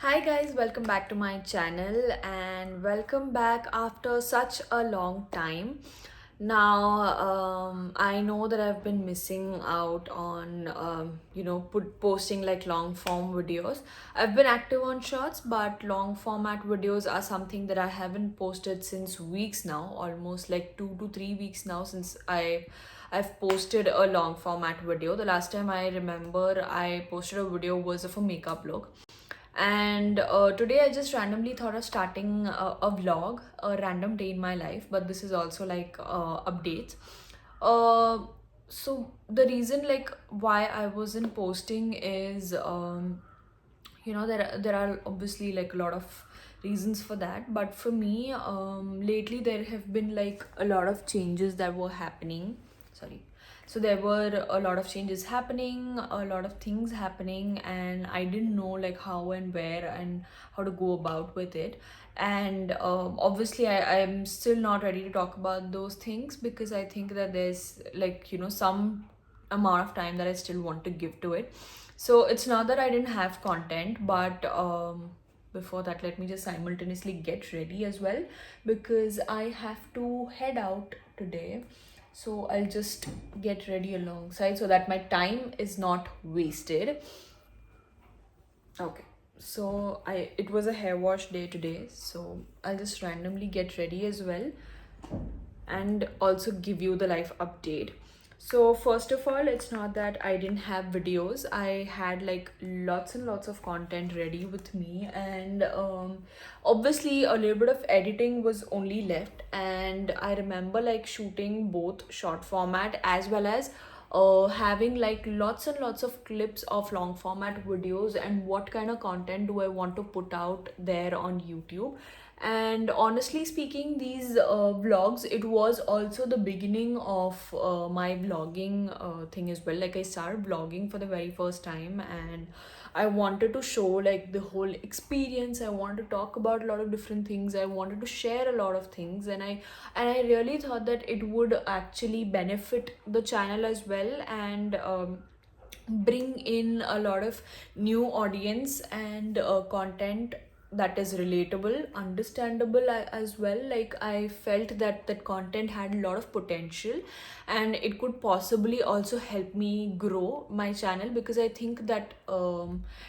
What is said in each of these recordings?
Hi guys, welcome back to my channel and welcome back after such a long time. I know that I've been missing out on, posting like long form videos. I've been active on shorts, but long format videos are something that I haven't posted since weeks now, almost like 2 to 3 weeks now since I've posted a long format video. The last time I remember I posted a video was of a makeup look, and today I just randomly thought of starting a vlog, a random day in my life, but this is also like updates. Uh, so the reason like why I wasn't posting is there are obviously like a lot of reasons for that, but for me lately there have been like a lot of changes that were happening. Sorry. So there were a lot of changes happening, a lot of things happening, and I didn't know like how and where and how to go about with it. And obviously I'm still not ready to talk about those things because I think that there's like some amount of time that I still want to give to it. So it's not that I didn't have content, but before that, let me just simultaneously get ready as well because I have to head out today. So I'll just get ready alongside so that my time is not wasted. Okay. So it was a hair wash day today, so I'll just randomly get ready as well and also give you the life update. So first of all, it's not that I didn't have videos. I had like lots and lots of content ready with me, and obviously a little bit of editing was only left. And I remember like shooting both short format as well as having like lots and lots of clips of long format videos and what kind of content do I want to put out there on YouTube. And honestly speaking, these vlogs, it was also the beginning of my vlogging thing as well. Like I started vlogging for the very first time, and I wanted to show like the whole experience. I wanted to talk about a lot of different things. I wanted to share a lot of things, and I really thought that it would actually benefit the channel as well, and bring in a lot of new audience and content that is relatable, understandable as well. Like I felt that that content had a lot of potential, and it could possibly also help me grow my channel because I think that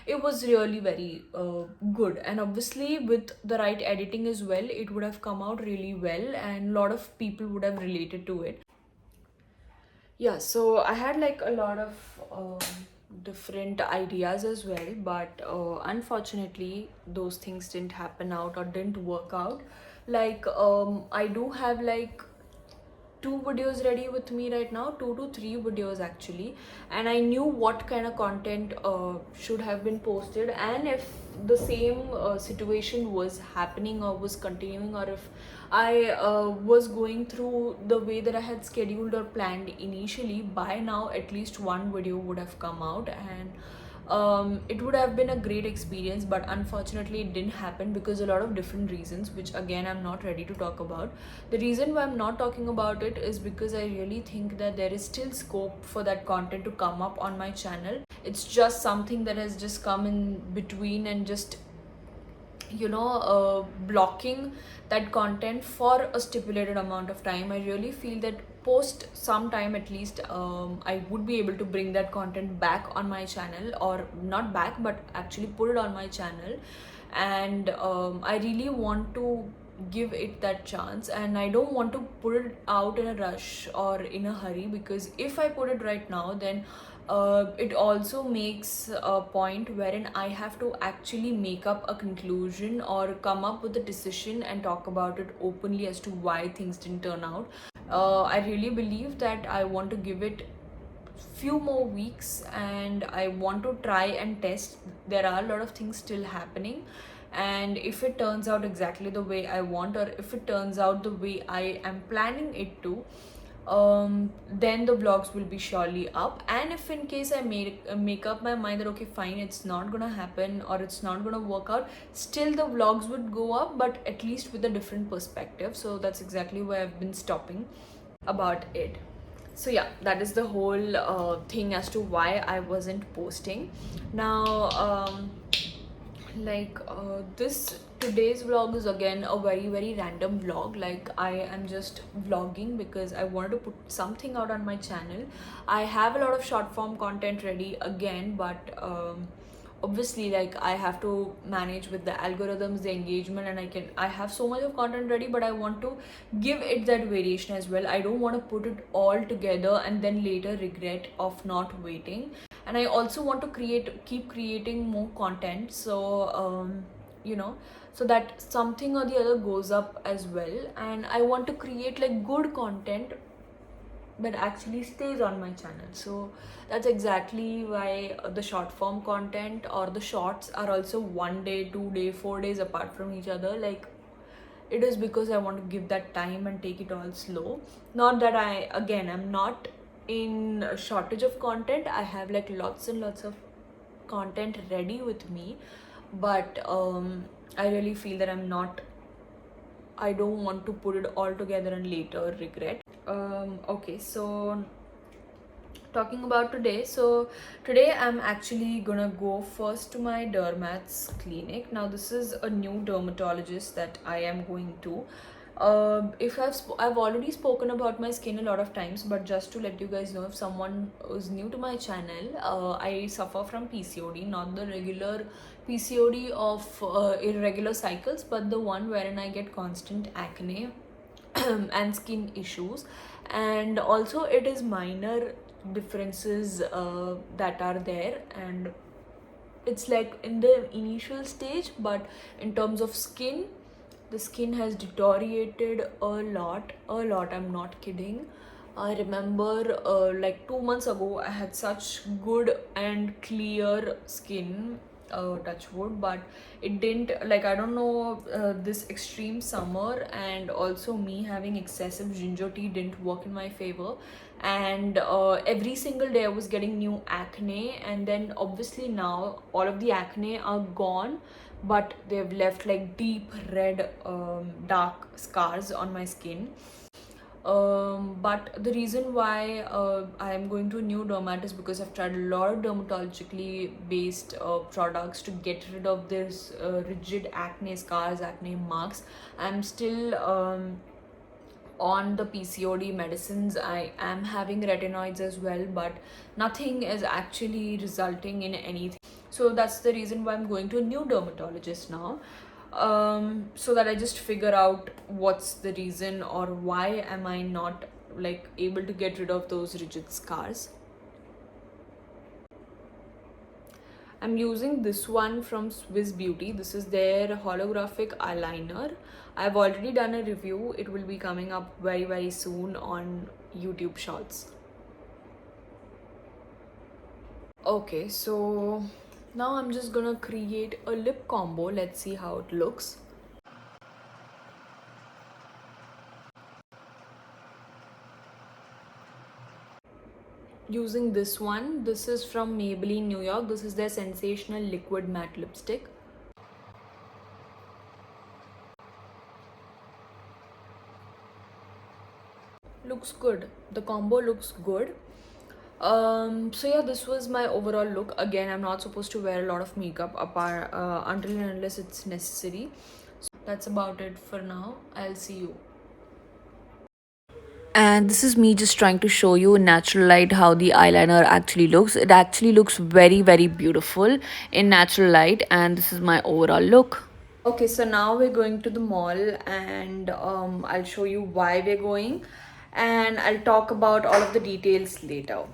it was really very good. And obviously with the right editing as well, it would have come out really well and a lot of people would have related to it. Yeah, so I had like a lot of different ideas as well, but unfortunately, those things didn't happen out or didn't work out. Like, I do have like two videos ready with me right now, 2 to 3 videos actually, and I knew what kind of content should have been posted, and if the same situation was happening or was continuing, or if I was going through the way that I had scheduled or planned initially, by now at least one video would have come out, and it would have been a great experience. But unfortunately it didn't happen because a lot of different reasons, which again I'm not ready to talk about. The reason why I'm not talking about it is because I really think that there is still scope for that content to come up on my channel. It's just something that has just come in between and just blocking that content for a stipulated amount of time. I really feel that post some time at least, I would be able to bring that content back on my channel, or not back but actually put it on my channel. And I really want to give it that chance, and I don't want to put it out in a rush or in a hurry, because if I put it right now, then it also makes a point wherein I have to actually make up a conclusion or come up with a decision and talk about it openly as to why things didn't turn out. I really believe that I want to give it few more weeks and I want to try and test. There are a lot of things still happening, and if it turns out exactly the way I want, or if it turns out the way I am planning it to, then the vlogs will be surely up. And if in case I make up my mind that okay fine, it's not gonna happen or it's not gonna work out, still the vlogs would go up, but at least with a different perspective. So that's exactly why I've been stopping about it. So yeah, that is the whole thing as to why I wasn't posting. Now This today's vlog is again a very random vlog. Like, I am just vlogging because I wanted to put something out on my channel. I have a lot of short form content ready again, but obviously, like, I have to manage with the algorithms, the engagement, and I have so much of content ready, but I want to give it that variation as well. I don't want to put it all together and then later regret of not waiting. And I also want to keep creating more content, so you know so that something or the other goes up as well. And I want to create like good content that actually stays on my channel. So that's exactly why the short form content or the shorts are also 1 day, 2 day, 4 days apart from each other. Like, it is because I want to give that time and take it all slow. Not that I'm not in a shortage of content. I have like lots and lots of content ready with me, but I really feel that I don't want to put it all together and later regret. Okay, so talking about today, so today I'm actually gonna go first to my dermat's clinic. Now, this is a new dermatologist that I am going to. If I've already spoken about my skin a lot of times, but just to let you guys know, if someone is new to my channel, I suffer from PCOD, not the regular PCOD of irregular cycles, but the one wherein I get constant acne and skin issues. And also, it is minor differences that are there, and it's like in the initial stage, but in terms of skin, the skin has deteriorated a lot. I'm not kidding. I remember like 2 months ago I had such good and clear skin, touch wood, but it didn't, like, I don't know, this extreme summer and also me having excessive ginger tea didn't work in my favor. And every single day I was getting new acne, and then obviously now all of the acne are gone, but they've left like deep red, dark scars on my skin. But the reason why I am going to a new dermat is because I've tried a lot of dermatologically based products to get rid of this rigid acne scars, acne marks. I'm still on the PCOD medicines. I am having retinoids as well, but nothing is actually resulting in anything. So that's the reason why I'm going to a new dermatologist now, so that I just figure out what's the reason, or why am I not like able to get rid of those rigid scars. I'm using this one from Swiss Beauty. This is their holographic eyeliner. I've already done a review. It will be coming up very soon on YouTube Shorts. Okay, so now I'm just gonna create a lip combo. Let's see how it looks. Using this one. This is from Maybelline New York. This is their Sensational Liquid Matte Lipstick. Looks good. The combo looks good. So yeah, this was my overall look. Again, I'm not supposed to wear a lot of makeup apart until and unless it's necessary. So that's about it for now. I'll see you. And this is me just trying to show you in natural light how the eyeliner actually looks. It actually looks very beautiful in natural light, and this is my overall look. Okay, so now we're going to the mall, and I'll show you why we're going, and I'll talk about all of the details later.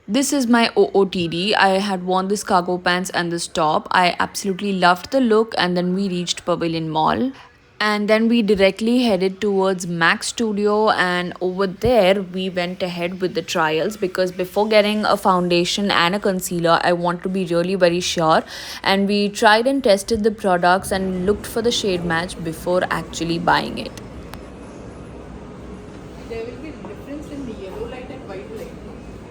This is my OOTD. I had worn this cargo pants and this top. I absolutely loved the look, and then we reached Pavilion Mall. And then we directly headed towards Mac Studio, and over there we went ahead with the trials, because before getting a foundation and a concealer I want to be really very sure, and we tried and tested the products and looked for the shade match before actually buying it. There will be difference in the yellow light and white light.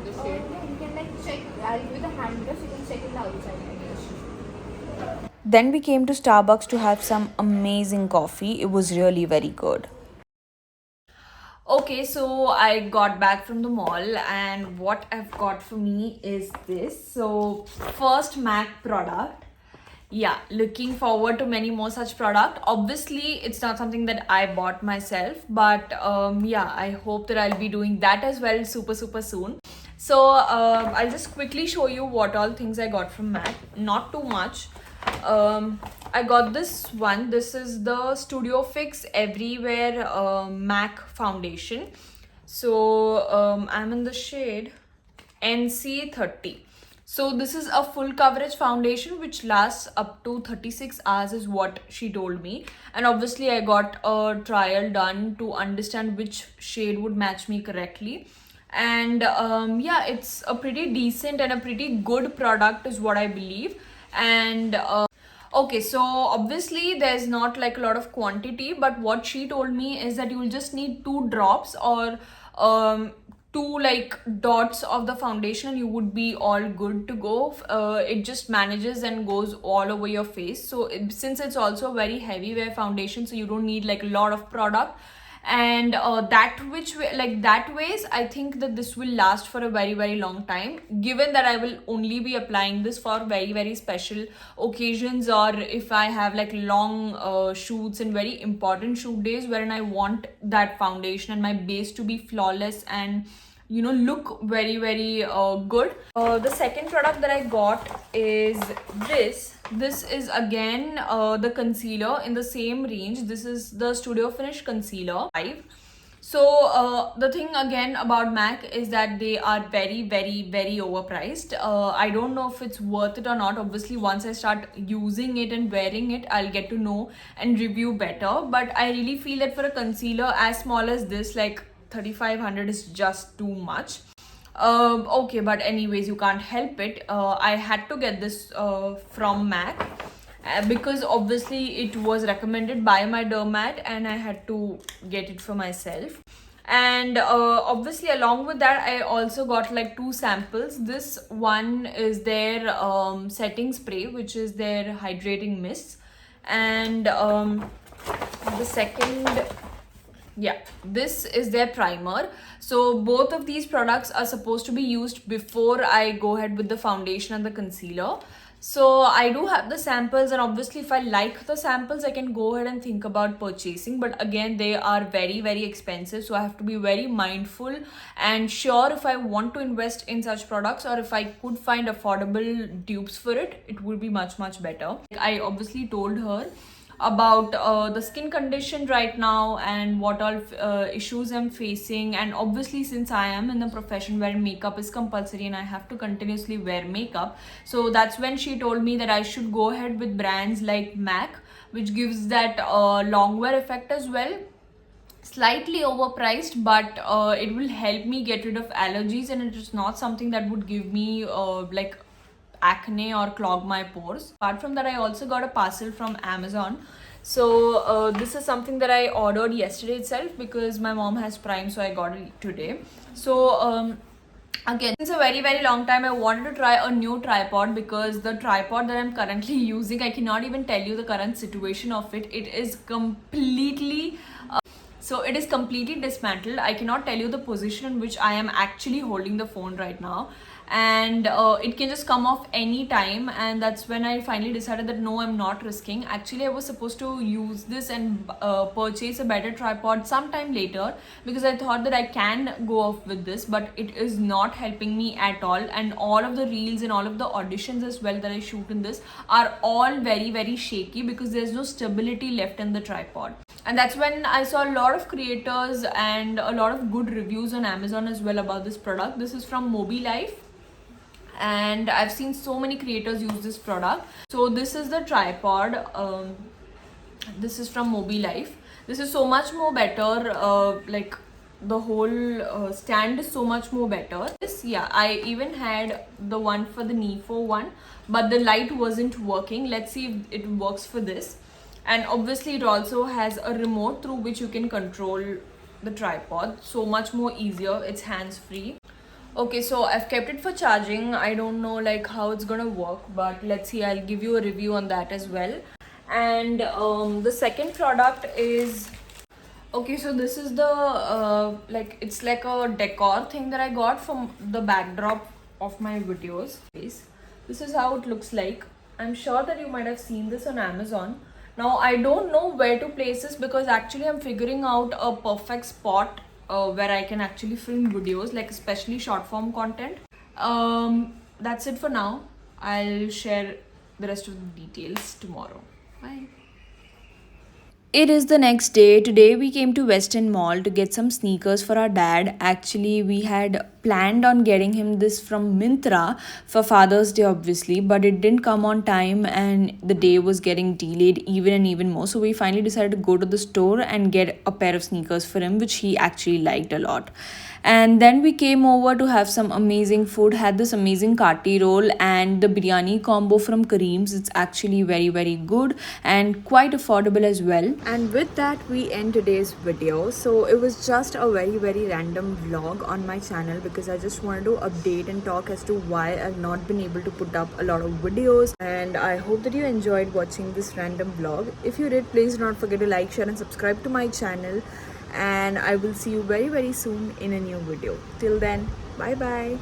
The shade. Yeah, you can like check. I'll give you the hand brush. You can check in the outside. I guess. Then we came to Starbucks to have some amazing coffee. It was really very good. Okay, so I got back from the mall, and what I've got for me is this. So, first MAC product. yeah, looking forward to many more such product. Obviously it's not something that I bought myself, but yeah, I hope that I'll be doing that as well super soon. So I'll just quickly show you what all things I got from MAC. Not too much. I got this one. This is the Studio Fix Everywhere MAC foundation. So I'm in the shade NC30. So this is a full coverage foundation which lasts up to 36 hours is what she told me. And obviously I got a trial done to understand which shade would match me correctly. And yeah, it's a pretty decent and a pretty good product is what I believe. And okay, so obviously there's not like a lot of quantity, but what she told me is that you will just need 2 drops or two like dots of the foundation and you would be all good to go. It just manages and goes all over your face. So since it's also a very heavy wear foundation, so you don't need like a lot of product. And that ways I think that this will last for a very long time, given that I will only be applying this for very special occasions, or if I have like long shoots and very important shoot days wherein I want that foundation and my base to be flawless and look very good. The second product that I got is this is again the concealer in the same range. This is the Studio Finish Concealer 5. So the thing again about MAC is that they are very overpriced. I don't know if it's worth it or not. Obviously once I start using it and wearing it, I'll get to know and review better, but I really feel that for a concealer as small as this, like 3500 is just too much. Okay, but anyways, you can't help it. I had to get this from MAC because obviously it was recommended by my dermat and I had to get it for myself. And obviously along with that I also got like 2 samples. This one is their setting spray, which is their hydrating mist, and the second, yeah, this is their primer. So both of these products are supposed to be used before I go ahead with the foundation and the concealer. So I do have the samples, and obviously if I like the samples I can go ahead and think about purchasing, but again they are very expensive, so I have to be very mindful and sure if I want to invest in such products, or if I could find affordable dupes for it, it would be much better. I obviously told her about the skin condition right now and what all issues I'm facing. And obviously since I am in a profession where makeup is compulsory and I have to continuously wear makeup, so that's when she told me that I should go ahead with brands like MAC, which gives that long wear effect as well. Slightly overpriced, but it will help me get rid of allergies, and it is not something that would give me like acne or clog my pores. Apart from that, I also got a parcel from Amazon. So this is something that I ordered yesterday itself because my mom has Prime, so I got it today. So again, since a very long time I wanted to try a new tripod, because the tripod that I'm currently using, I cannot even tell you the current situation of it. It is completely it is completely dismantled. I cannot tell you the position in which I am actually holding the phone right now, and it can just come off any time. And that's when I finally decided that no, I'm not risking. Actually I was supposed to use this and purchase a better tripod sometime later, because I thought that I can go off with this, but it is not helping me at all. And all of the reels and all of the auditions as well that I shoot in this are all very shaky, because there's no stability left in the tripod. And that's when I saw a lot of creators and a lot of good reviews on Amazon as well about this product. This is from Mobilife, and I've seen so many creators use this product. So this is the tripod. This is from Mobilife. This is so much more better. Like the whole stand is so much more better. Yeah, I even had the one for the Nifo one, but the light wasn't working. Let's see if it works for this. And obviously it also has a remote through which you can control the tripod. So much more easier. It's hands-free. Okay, so I've kept it for charging. I don't know like how it's gonna work, but let's see. I'll give you a review on that as well. And the second product is, okay, so this is the like, it's like a decor thing that I got from the backdrop of my videos. This is how it looks like. I'm sure that you might have seen this on Amazon. Now, I don't know where to place this because actually I'm figuring out a perfect spot where I can actually film videos, like especially short form content. That's it for now. I'll share the rest of the details tomorrow. Bye. It is the next day. Today we came to Western Mall to get some sneakers for our dad. Actually, we had planned on getting him this from Myntra for Father's Day, obviously, but it didn't come on time and the day was getting delayed even and even more. So we finally decided to go to the store and get a pair of sneakers for him, which he actually liked a lot. And then we came over to have some amazing food, had this amazing kati roll and the biryani combo from Kareem's. It's actually very, very good and quite affordable as well. And with that, we end today's video. So it was just a very, very random vlog on my channel because I just wanted to update and talk as to why I've not been able to put up a lot of videos. And I hope that you enjoyed watching this random vlog. If you did, please do not forget to like, share and subscribe to my channel. And I will see you very, very soon in a new video. Till then, bye bye.